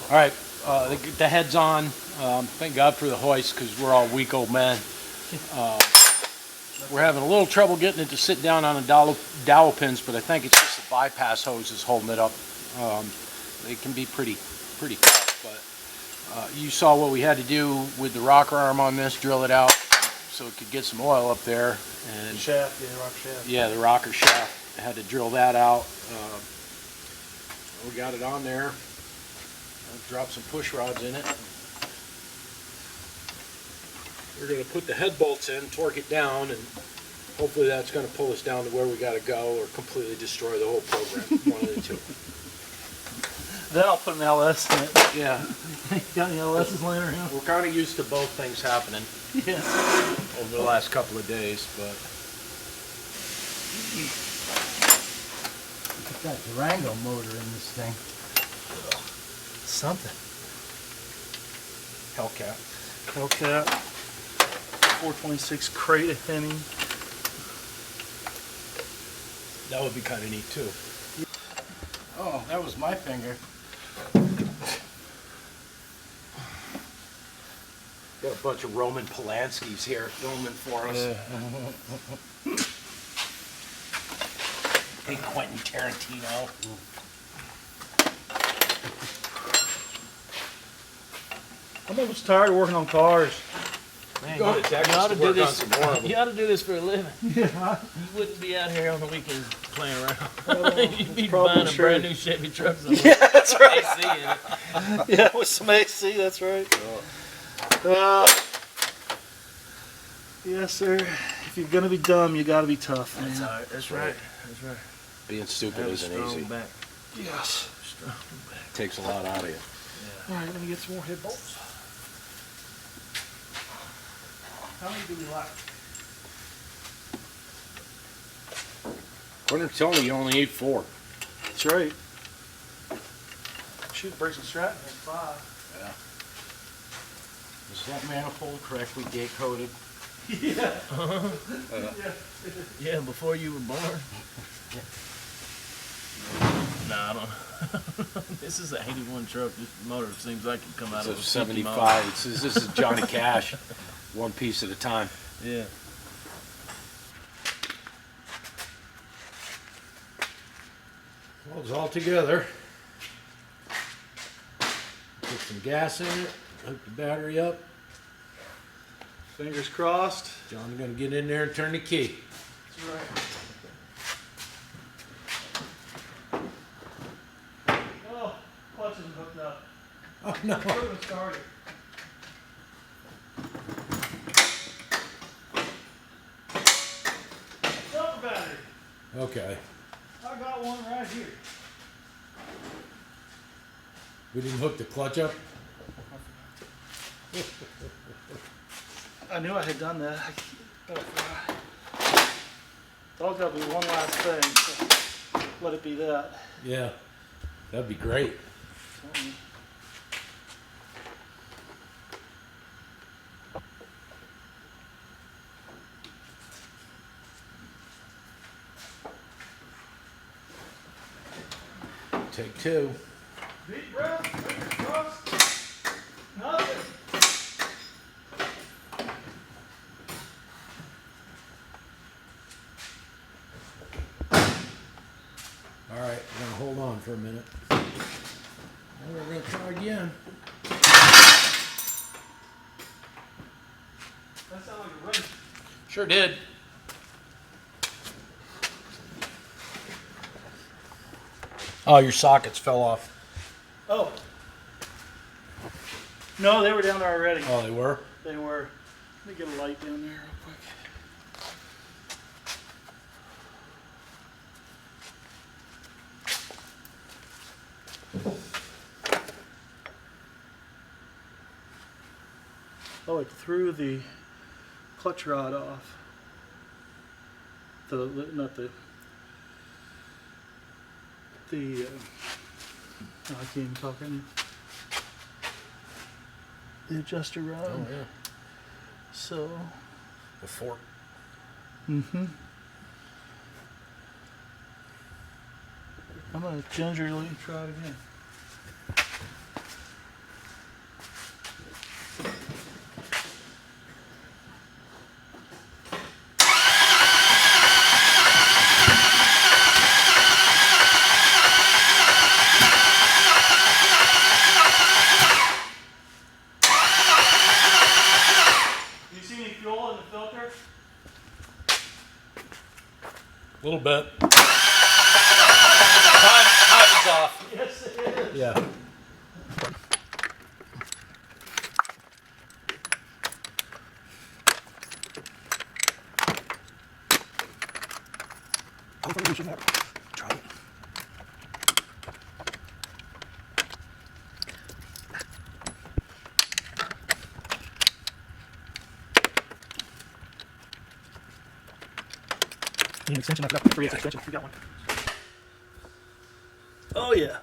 All right, the head's on. Thank God for the hoist because we're all weak old men. We're having a little trouble getting it to sit down on the dowel pins, but I think it's just the bypass hose is holding it up. They can be pretty tough, but you saw what we had to do with the rocker arm on this, drill it out so it could get some oil up there. And shaft, yeah, rocker shaft. Yeah, the rocker shaft. Had to drill that out. We got it on there. I'll drop some push rods in it. We're going to put the head bolts in, torque it down, and hopefully that's going to pull us down to where we got to go or completely destroy the whole program. One of the two. Then I'll put an LS in it. Yeah. Got any LSs laying around? We're kind of used to both things happening over the last couple of days, but Got Durango motor in this thing. Something. Hellcat. Hellcat. 426 crate of Henning. That would be kind of neat too. Oh, that was my finger. Got a bunch of Roman Polanskis here filming for us. Hey, Quentin Tarantino. I'm almost tired of working on cars. Man, go to Texas to work on some more of them. You ought to do this for a living. Yeah. You wouldn't be out here on the weekends playing around. You'd be probably buying a true. brand new Chevy truck somewhere. Yeah, that's right. AC in it. Yeah, with some AC, that's right. Yes, sir. If you're gonna be dumb, you gotta be tough. That's Man. all right. That's right. That's right. Being stupid Have a isn't strong easy. back. Yes. Strong back. Takes a lot out of you. All right, let me get some more head bolts. How many do we like? According to Tony, you only need 4. That's right. Shoot, brakes and strap, and 5. Yeah. Is that manifold correctly gate coded? Yeah. Yeah, before you were born. Nah, I don't. This is an 81 truck. This motor seems like it come out It's of a a 50 mile. 75. This is Johnny Cash, one piece at a time. Yeah. Well, it's all together. Put some gas in it, hook the battery up. Fingers crossed. John's gonna get in there and turn the key. That's right. Oh, clutch isn't hooked up. Oh no. Equipment started. Jumper battery. Okay. I got one right here. We didn't hook the clutch up? I knew I had done that. But I forgot. Thought that'd be one last thing. So let it be that. Yeah. That'd be great. Take 2. Deep breath. Fingers crossed. Nothing. All right, we're gonna hold on for a minute. And we're gonna try again. That sounded like a ring. Sure did. Oh, your sockets fell off. Oh. No, they were down there already. Oh, they were? They were. Let me get a light down there real quick. Oh, it threw the clutch rod off. Not the. Oh, I can't even talk right now. The adjuster rod. Oh, yeah. So. The fork. Mm-hmm. I'm gonna gingerly try it again. little bit. Time is off. Yes, it is. Yeah. Need an extension? I've got 3/8 extension. You got one? Oh yeah.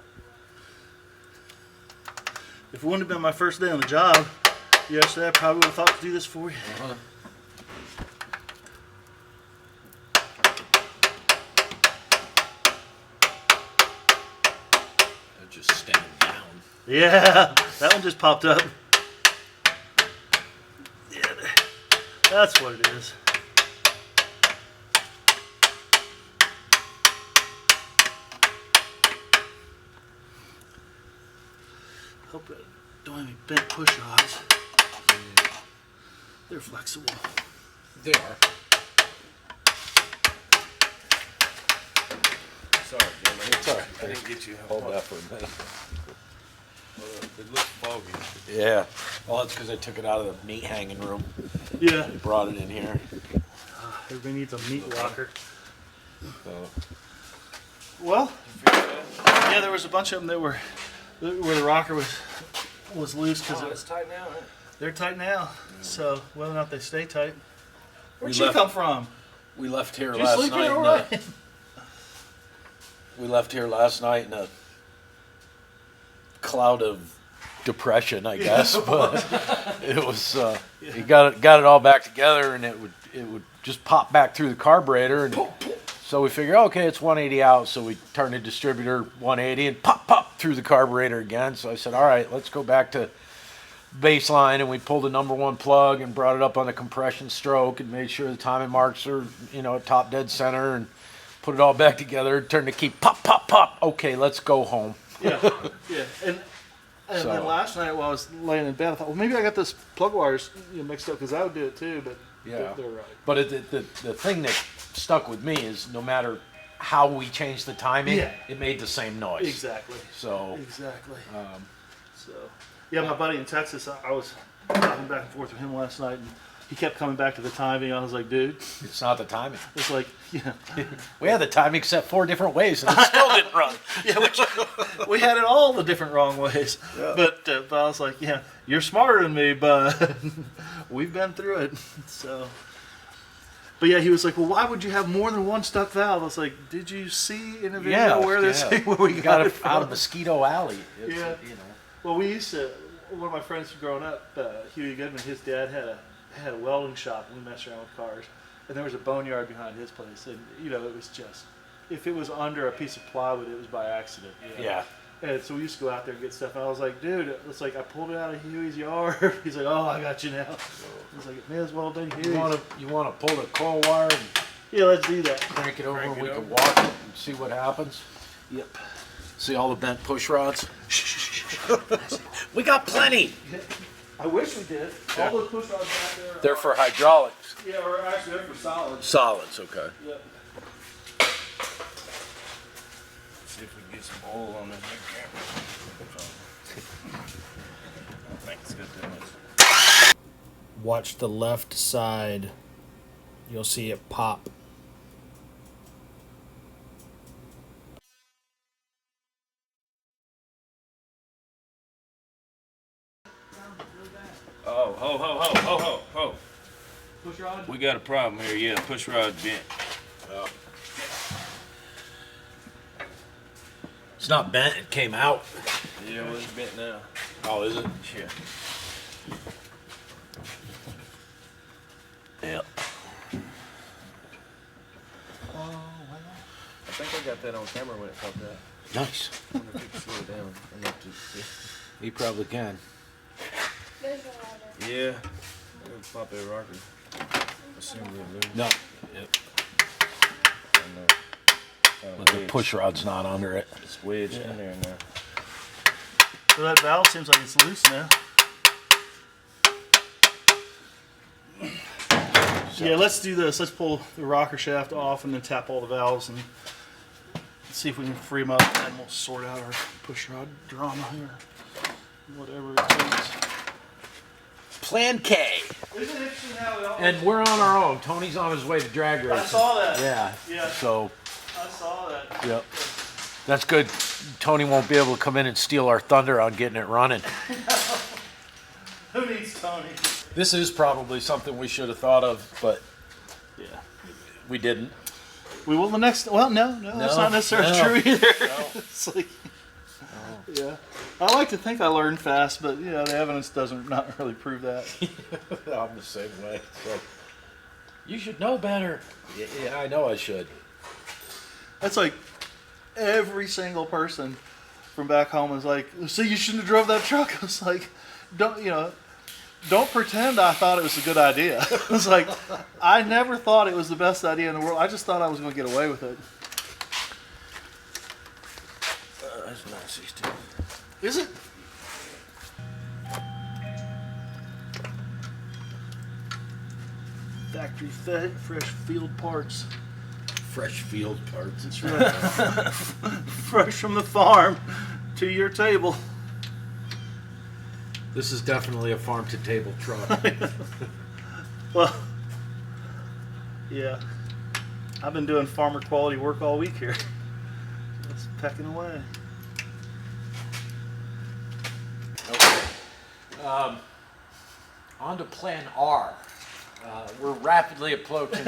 If it wouldn't have been my first day on the job yesterday, I probably would have thought to do this for you. They're just standing down. Yeah, that one just popped up. Yeah, that's what it is. Hope I don't have any bent push rods. They're flexible. They are. Sorry, Jim. It's all right. I didn't get you. Hold that for a minute. It looks foggy. Yeah. Well, that's because I took it out of the meat hanging room Yeah. and brought it in here. Everybody needs a meat locker. So, Well, yeah, there was a bunch of them that were where the rocker was loose because It's tight now, huh? they're tight now. So whether or not they stay tight. Where'd We you left- come from? we left here Did you last sleep night. here in all a- right? We left here last night in a cloud of depression, I guess. But it was you got it all back together, and it would just pop back through the carburetor, and so we figured, okay, it's 180 out. So we turned the distributor 180 and pop through the carburetor again. So I said, all right, let's go back to baseline, and we pulled the number one plug and brought it up on the compression stroke and made sure the timing marks are at top dead center, and put it all back together, turned the key, pop. Okay, let's go home. Yeah, yeah. And So- then last night while I was laying in bed, I thought, well, maybe I got this plug wires mixed up because I would do it too. But Yeah. they're right. But the thing that stuck with me is no matter how we changed the timing, Yeah. it made the same noise. Exactly. So, Exactly. um, So, yeah, my buddy in Texas, I was talking back and forth with him last night, and he kept coming back to the timing. I was like, dude, it's not the timing. it's like, yeah, We had the timing set 4 different ways, and it still didn't run. yeah, we had it all the different wrong ways. Yeah. But I was like, yeah, you're smarter than me, but we've been through it. So, but yeah, he was like, well, why would you have more than one stuck valve? I was like, did you see in a video where this where we got it from? out of Mosquito Alley. It's, Yeah. Well, we used to. One of my friends growing up, Huey Goodman, his dad had a welding shop, and we messed around with cars. And there was a boneyard behind his place, and it was just, if it was under a piece of plywood, it was by accident. Yeah. And so we used to go out there and get stuff. And I was like, dude, it's like I pulled it out of Huey's yard. He's like, oh, I got you now. I was like, it may as well have been Huey's. You want to pull the coil wire and Yeah, let's do that. crank it over, Crank and it we over. can walk it and see what happens. Yep. See all the bent push rods? We got plenty. I wish we did. All those push rods back there. They're for hydraulics. Yeah, or actually they're for solids. Solids, okay. Yep. See if we can get some oil on this big camera. I think it's good to Watch the left side. You'll see it pop. Oh, ho. Push rod? We got a problem here. Yeah, push rod bent. It's not bent, it came out. Yeah, well, it's bent now. Oh, is it? Yeah. Yep. I think I got that on camera when it popped out. Nice. I wonder if you can slow it down enough to see. You probably can. Yeah. It'll pop that rocker. Assuming we'll lose. No. Yep. I know. But the push rod's not under it. It's wedged in there now. So that valve seems like it's loose now. Yeah, let's do this. Let's pull the rocker shaft off and then tap all the valves and see if we can free them up, and then we'll sort out our push rod drama here. Whatever it takes. Plan K. Isn't it interesting how we all... And we're on our own. Tony's on his way to drag racing. I saw that. Yeah. Yeah. So, I saw that. yep. That's good. Tony won't be able to come in and steal our thunder on getting it running. Who needs Tony? This is probably something we should have thought of, but Yeah. we didn't. We will the next. Well, no, that's not necessarily no. true either. It's like, yeah. I like to think I learn fast, but the evidence doesn't not really prove that. I'm the same way. It's like, you should know better. Yeah, I know I should. That's like every single person from back home is like, "See, you shouldn't have drove that truck." I was like, don't pretend I thought it was a good idea. It's like, I never thought it was the best idea in the world. I just thought I was going to get away with it. That's 916. Is it? Factory fed, fresh field parts. Fresh field parts. That's right. Fresh from the farm to your table. This is definitely a farm to table truck. Well, yeah. I've been doing farmer quality work all week here. It's pecking away. Okay. On to Plan R. We're rapidly approaching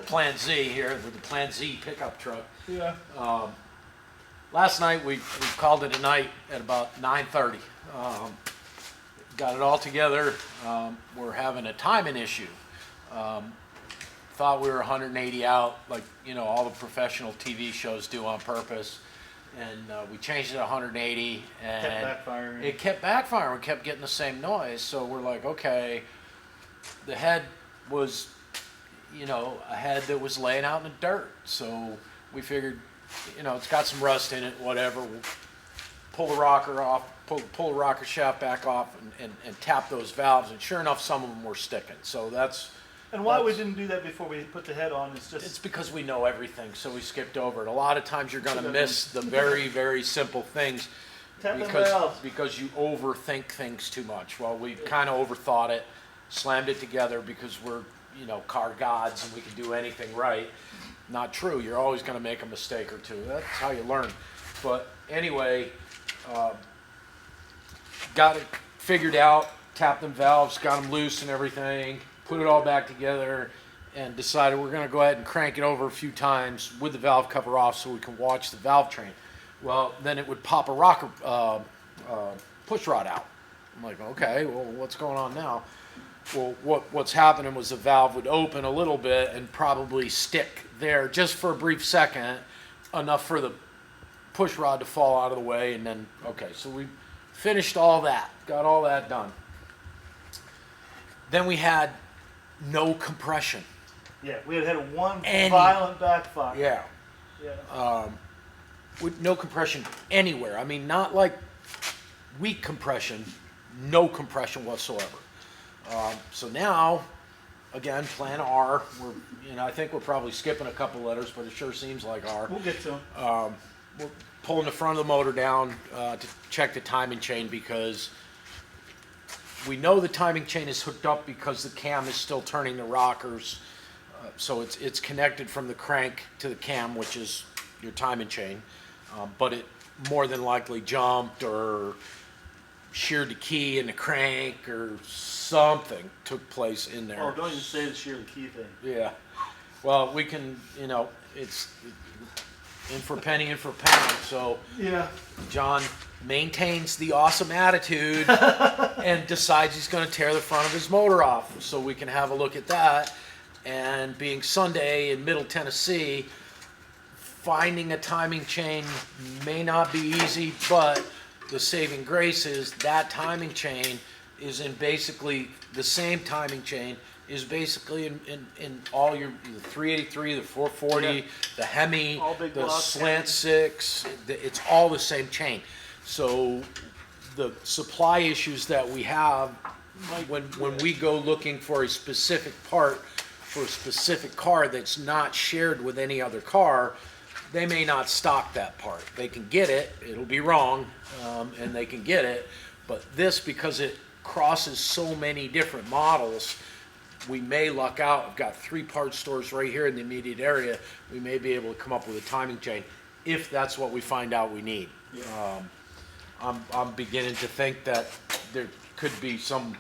Plan Z here with the Plan Z pickup truck. Yeah. Last night we called it a night at about 9:30. Got it all together. We're having a timing issue. Thought we were 180 out, like all the professional TV shows do on purpose, and we changed it to 180, and Kept backfiring. it kept backfiring. We kept getting the same noise, so we're like, okay. The head was, a head that was laying out in the dirt, so we figured, it's got some rust in it, whatever. We'll pull the rocker off, pull the rocker shaft back off, and tap those valves, and sure enough, some of them were sticking. So that's. And why we didn't do that before we put the head on is just... It's because we know everything, so we skipped over it. A lot of times you're going to miss the very, very simple things Tap the valves. because you overthink things too much. Well, we kind of overthought it, slammed it together because we're, car gods and we can do anything right. Not true. You're always going to make a mistake or two. That's how you learn. But anyway, got it figured out, tapped them valves, got them loose and everything, put it all back together, and decided we're going to go ahead and crank it over a few times with the valve cover off so we can watch the valve train. Well, then it would pop a rocker push rod out. I'm like, okay, well, what's going on now? Well, what's happening was the valve would open a little bit and probably stick there just for a brief second, enough for the push rod to fall out of the way, and then, okay, so we finished all that, got all that done. Then we had no compression. Yeah, we had one Any- violent backfire. Yeah. Yeah. With no compression anywhere. I mean, not like weak compression, no compression whatsoever. So now, again, Plan R. I think we're probably skipping a couple letters, but it sure seems like R. We'll get to them. We're pulling the front of the motor down to check the timing chain because we know the timing chain is hooked up because the cam is still turning the rockers. So it's connected from the crank to the cam, which is your timing chain. But it more than likely jumped or sheared the key in the crank or something took place in there. Oh, don't even say the shear the key thing. Yeah. Well, we can, it's in for a penny, in for a pound. So Yeah. John maintains the awesome attitude and decides he's going to tear the front of his motor off so we can have a look at that. And being Sunday in Middle Tennessee, finding a timing chain may not be easy, but the saving grace is that timing chain is in basically the same timing chain is basically in all your the 383, the 440, Yeah. the Hemi, All big the blocks, Slant Hemis. 6. It's all the same chain. So the supply issues that we have when we go looking for a specific part for a specific car that's not shared with any other car, they may not stock that part. They can get it, it'll be wrong, and they can get it, but this, because it crosses so many different models, we may luck out. I've got 3 parts stores right here in the immediate area. We may be able to come up with a timing chain if that's what we find out we need. I'm beginning to think that there could be some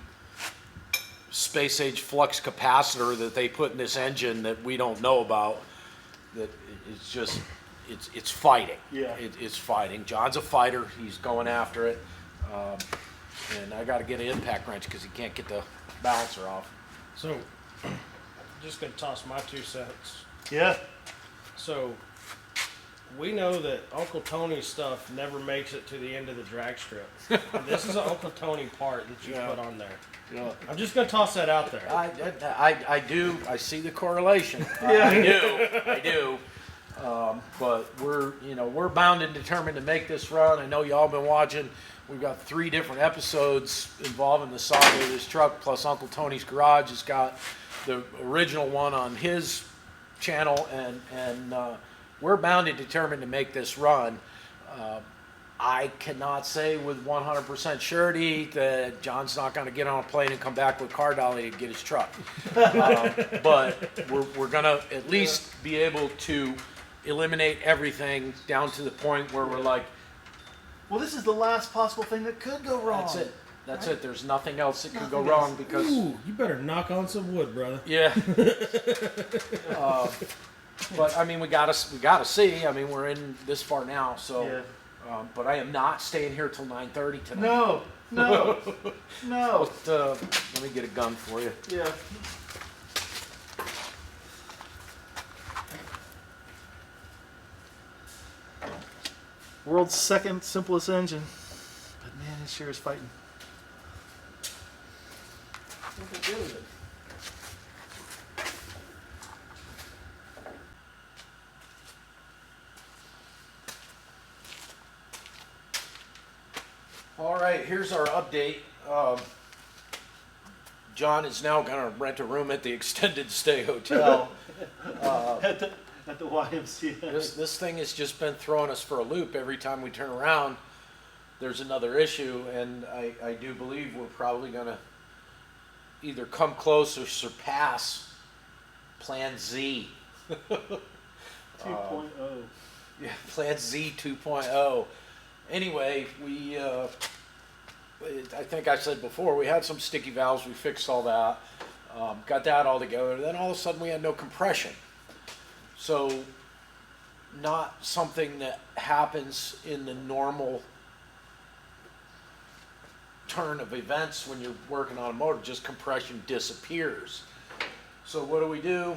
space age flux capacitor that they put in this engine that we don't know about, that it's just it's fighting. Yeah. It's fighting. John's a fighter. He's going after it, and I got to get an impact wrench because he can't get the balancer off. So, just gonna toss my 2 cents. Yeah. So, we know that Uncle Tony's stuff never makes it to the end of the drag strip. And this is an Uncle Tony part that you Yeah. put on there. Yeah. I'm just gonna toss that out there. I do. I see the correlation. I do. But we're bound and determined to make this run. I know y'all been watching. We've got 3 different episodes involving the saga of this truck, plus Uncle Tony's Garage has got the original one on his channel, and we're bound and determined to make this run. I cannot say with 100% surety that John's not going to get on a plane and come back with car dolly to get his truck. But we're going to at least be able to eliminate everything down to the point where we're like, Well, this is the last possible thing that could go wrong. that's it. That's it. There's nothing else that could go wrong because, Ooh, you better knock on some wood, brother. yeah. But I mean, we gotta see. I mean, we're in this far now, so. Yeah. But I am not staying here till 9:30 tonight. No. No. No. But, let me get a gun for you. Yeah. World's second simplest engine. But man, it sure is fighting. All right, here's our update. John is now going to rent a room at the extended stay hotel. At the YMCA. This thing has just been throwing us for a loop every time we turn around. There's another issue, and I do believe we're probably going to either come close or surpass Plan Z. 2.0. Yeah, Plan Z 2.0. Anyway, I think I said before, we had some sticky valves, we fixed all that, got that all together, then all of a sudden we had no compression. So, not something that happens in the normal turn of events when you're working on a motor, just compression disappears. So what do?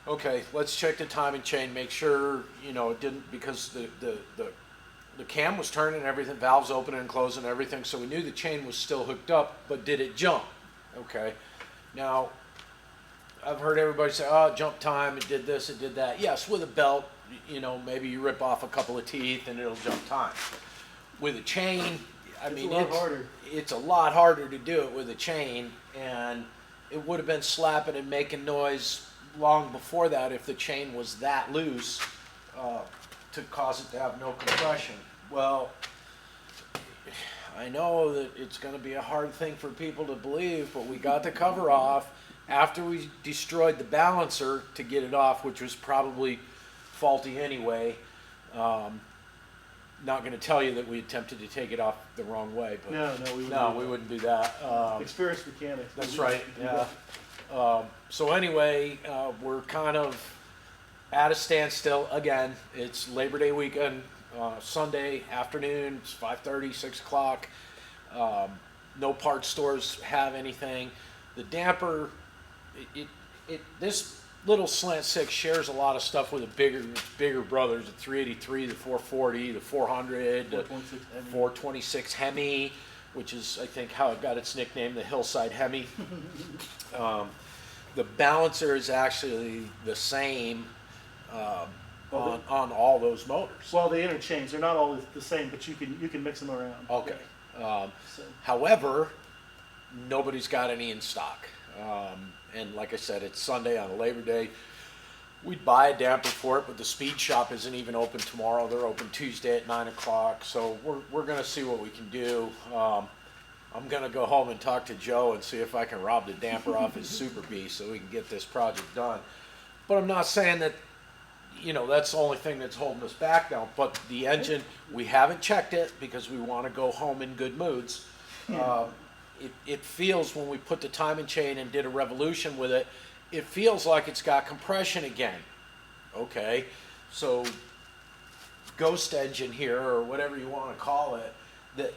Okay, let's check the timing chain, make sure, it didn't, because the cam was turning and everything, valves opening and closing and everything, so we knew the chain was still hooked up, but did it jump? Okay, now, I've heard everybody say, oh, jump time, it did this, it did that. Yes, with a belt, maybe you rip off a couple of teeth and it'll jump time. With a chain, it's a lot harder to do it with a chain, and it would have been slapping and making noise long before that if the chain was that loose to cause it to have no compression. Well, I know that it's going to be a hard thing for people to believe, but we got the cover off after we destroyed the balancer to get it off, which was probably faulty anyway. Not going to tell you that we attempted to take it off the wrong way, but we wouldn't do that. Experienced mechanics. That's right. Yeah. So anyway, we're kind of at a standstill again. It's Labor Day weekend, Sunday afternoon. It's 5:30, 6 o'clock. No parts stores have anything. The damper, this little slant six shares a lot of stuff with the bigger brothers, the 383, the 440, the 400, the 426 Hemi, which is, I think, how it got its nickname, the Hillside Hemi. The balancer is actually the same on all those motors. Well, they interchange. They're not all the same, but you can mix them around. Okay. So. However, nobody's got any in stock. And like I said, it's Sunday on Labor Day. We'd buy a damper for it, but the speed shop isn't even open tomorrow. They're open Tuesday at 9 o'clock. So we're going to see what we can do. I'm going to go home and talk to Joe and see if I can rob the damper off his Super Bee so we can get this project done. But I'm not saying that, that's the only thing that's holding us back now. But the engine, we haven't checked it because we want to go home in good moods. It feels, when we put the timing chain and did a revolution with it, it feels like it's got compression again. Okay, so ghost engine here, or whatever you want to call it, that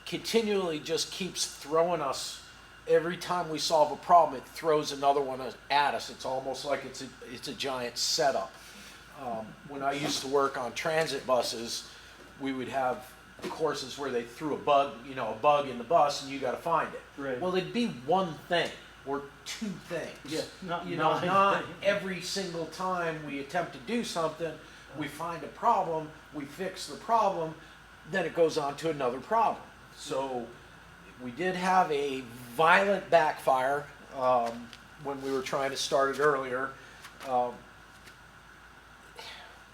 continually just keeps throwing us. Every time we solve a problem, it throws another one at us. It's almost like it's a giant setup. When I used to work on transit buses, we would have courses where they threw a bug in the bus, and you got to find it. Right. Well, it'd be one thing or two things. Yeah, not not every single time we attempt to do something, we find a problem, we fix the problem, then it goes on to another problem. So we did have a violent backfire when we were trying to start it earlier.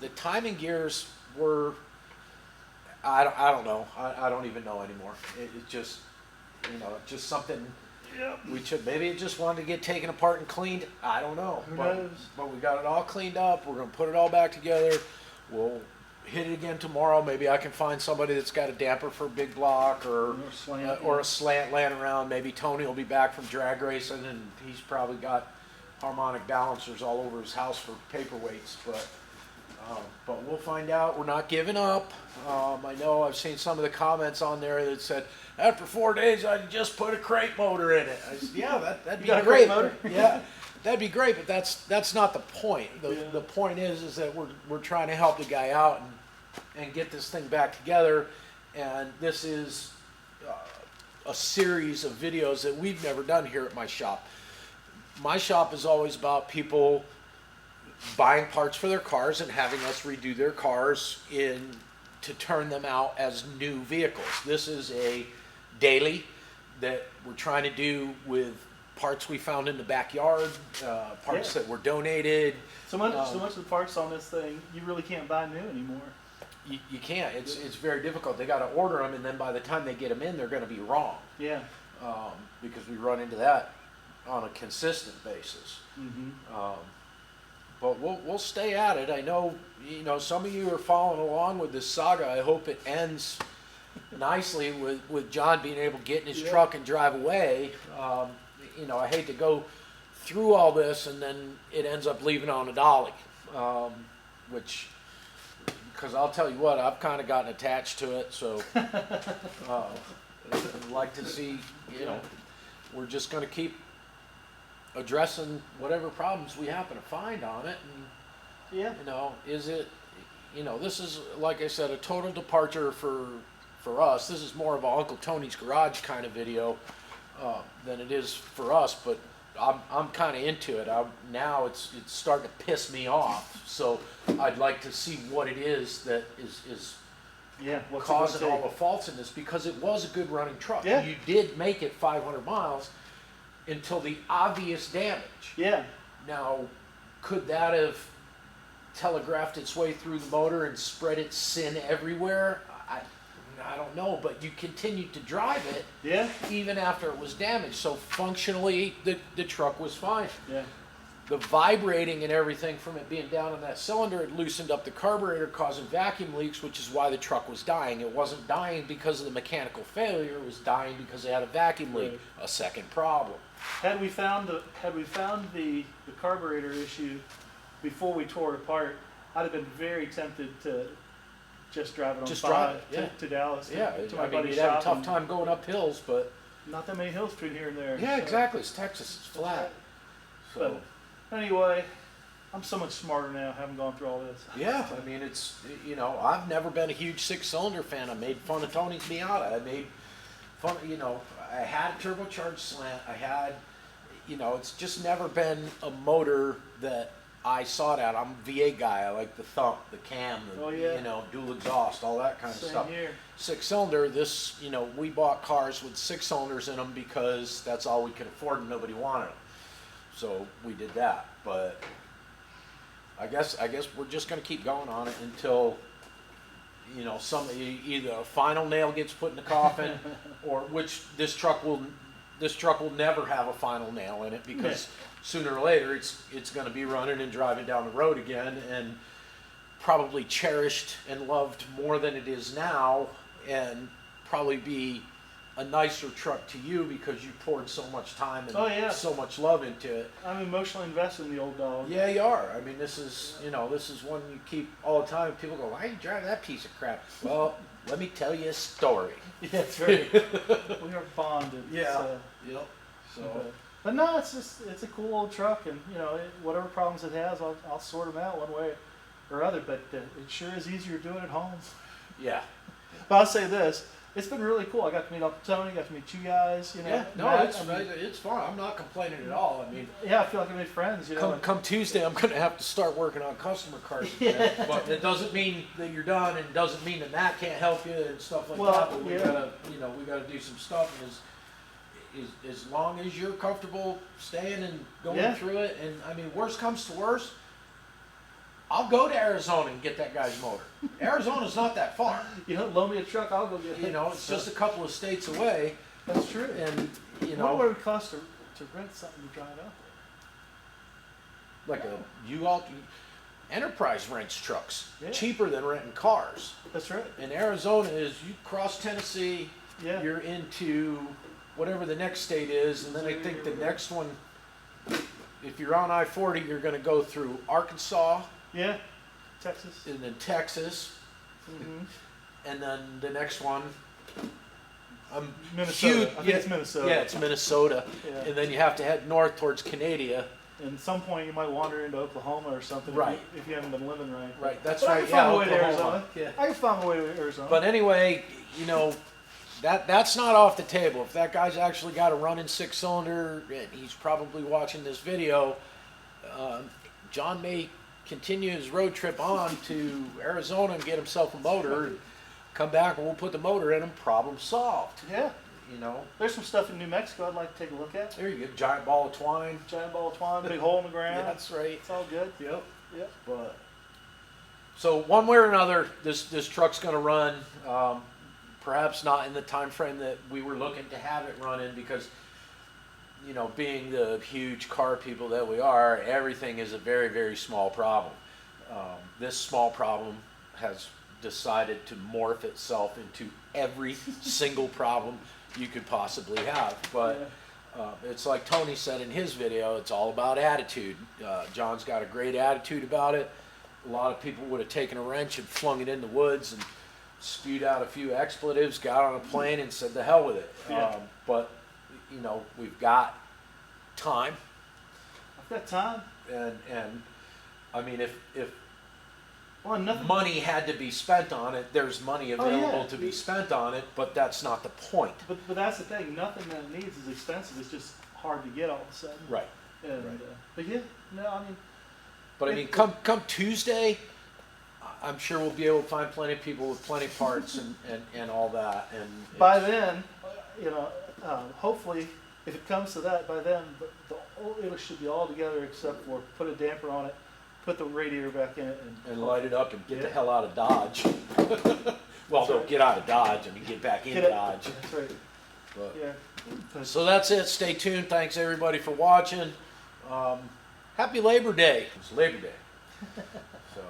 The timing gears were, I don't know. I don't even know anymore. It just, just something. Yep. Maybe it just wanted to get taken apart and cleaned. I don't know. Who knows? But we got it all cleaned up. We're going to put it all back together. We'll hit it again tomorrow. Maybe I can find somebody that's got a damper for a big block or a slant laying around. Maybe Tony will be back from drag racing, and he's probably got harmonic balancers all over his house for paperweights. But we'll find out. We're not giving up. I know I've seen some of the comments on there that said, after 4 days, I'd just put a crate motor in it. I said, yeah, that'd be got a great. crate motor? Yeah, that'd be great, but that's not the point. The point is that we're trying to help the guy out and get this thing back together. And this is a series of videos that we've never done here at my shop. My shop is always about people buying parts for their cars and having us redo their cars to turn them out as new vehicles. This is a daily that we're trying to do with parts we found in the backyard, parts that were donated. So much of the parts on this thing you really can't buy new anymore. You can't. It's very difficult. They got to order them, and then by the time they get them in, they're going to be wrong. Yeah. Because we run into that on a consistent basis. Mm-hmm. But we'll stay at it. I know, some of you are following along with this saga. I hope it ends nicely with John being able to get in his truck and drive away. I hate to go through all this and then it ends up leaving on a dolly, because I'll tell you what, I've kind of gotten attached to it. So I'd like to see, we're just going to keep addressing whatever problems we happen to find on it. And is it, this is, like I said, a total departure for us. This is more of a Uncle Tony's Garage kind of video than it is for us, but I'm kind of into it. Now it's starting to piss me off, so I'd like to see what it is that is causing all the faults in this, because it was a good running truck. Yeah. You did make it 500 miles until the obvious damage. Yeah. Now, could that have telegraphed its way through the motor and spread its sin everywhere? I don't know, but you continued to drive it even after it was damaged. So functionally, the truck was fine. Yeah. The vibrating and everything from it being down in that cylinder, it loosened up the carburetor, causing vacuum leaks, which is why the truck was dying. It wasn't dying because of the mechanical failure. It was dying because it had a vacuum leak, a second problem. Had we found the carburetor issue before we tore it apart, I'd have been very tempted to just drive it on to Dallas. To my buddy's you'd have shop. a tough time going up hills, but Not that many hills between here and there. yeah, so. exactly. It's Texas. It's flat. So But anyway, I'm so much smarter now, having gone through all this. yeah, I mean, it's, I've never been a huge six-cylinder fan. I made fun of Tony's Miata. I made fun, I had a turbocharged slant. I had, it's just never been a motor that I sought out. I'm a V8 guy. I like the thump, the cam, dual exhaust, all that kind of Same stuff. here. Six-cylinder, we bought cars with 6 cylinders in them because that's all we could afford and nobody wanted them. so we did that. But I guess we're just gonna keep going on it until, you know, either a final nail gets put in the coffin, or which this truck will never have a final nail in it, because sooner or later it's going to be running and driving down the road again, and probably cherished and loved more than it is now, and probably be a nicer truck to you because you poured so much time and so much love into it. I'm emotionally invested in the old dog. Yeah, you are. I mean, this is one you keep all the time. People go, "Why are you driving that piece of crap?" Well, let me tell you a story. Yeah, that's right. We are bonded. So. Yep. So. But no, it's a cool old truck, and you know, whatever problems it has, I'll sort them out one way or other. But it sure is easier doing it at home. Yeah. But I'll say this: it's been really cool. I got to meet Uncle Tony, got to meet you guys. You know, Yeah. No, Matt, it's fun. I'm not complaining at all. I mean, yeah, I feel like I made friends. You know, come Tuesday, I'm going to have to start working on customer cars again. But it doesn't mean that you're done, and it doesn't mean that Matt can't help you and stuff like that. But we gotta do some stuff. And as long as you're comfortable staying and going through it, and I mean, worst comes to worst, I'll go to Arizona and get that guy's motor. Arizona's not that far. You know, loan me a truck, I'll go get it. You know, it's just a couple of states away. That's true. And you What know, would it cost to rent something to drive out like Enterprise rents trucks Yeah. cheaper than renting cars. there? That's right. In Arizona is you cross Tennessee, Yeah. you're into whatever the next state is, and then I think the next one, if you're on I-40, you're going to go through Arkansas, Yeah. Texas. and then Texas, Mm-hmm. and then the next one, Minnesota. I think it's Minnesota. Yeah, it's Minnesota, Yeah. and then you have to head north towards Canada. And at some point you might wander into Oklahoma or something. Right. If you haven't been living right. Right, that's But I right. can find Yeah, a way to Oklahoma. Arizona. Yeah. I can find a way to Arizona. But anyway, you know, that's not off the table. If that guy's actually got a running 6-cylinder, and he's probably watching this video, John may continue his road trip on to Arizona and get himself a motor, and come back and we'll put the motor in him. Problem solved. yeah. You know, There's some stuff in New Mexico I'd like to take a look at. there you go. Giant ball of twine. Giant ball of twine, big hole in the ground. Yeah, that's right. It's all good. Yep. Yep. But so one way or another, this truck's going to run. Perhaps not in the time frame that we were looking to have it run in, because, you know, being the huge car people that we are, everything is a very, very small problem. This small problem has decided to morph itself into every single problem you could possibly have. But it's like Tony said in his video, it's all about attitude. John's got a great attitude about it. A lot of people would have taken a wrench and flung it in the woods and spewed out a few expletives, got on a plane and said the hell with it. Yeah. But, you know, we've got time. I've got time. And I mean, if Well, nothing. money had to be spent on it, there's money available yeah. to be spent on it, but that's not the point. But that's the thing. Nothing that it needs is expensive. It's just hard to get all of a sudden. Right. And, Right. But yeah, no, I mean, But I mean, come Tuesday, I'm sure we'll be able to find plenty of people with plenty of parts and all that. And by it's- then, you know, hopefully, if it comes to that, by then, it should be all together except for put a damper on it, put the radiator back in it, and light it up and get the Yeah. hell out of Dodge. Well, don't get out of Dodge. I mean, get back in Get it- Dodge. That's right. But, Yeah. so that's it. Stay tuned. Thanks everybody for watching. Happy Labor Day. It's Labor Day. So,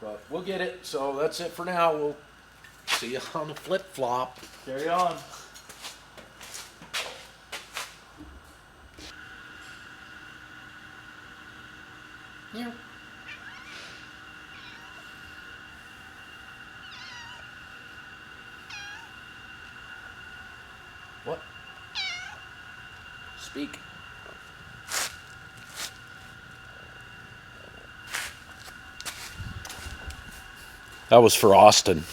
but we'll get it. So that's it for now. We'll see you on the flip flop. Carry on. Yeah. What? Speak. That was for Austin.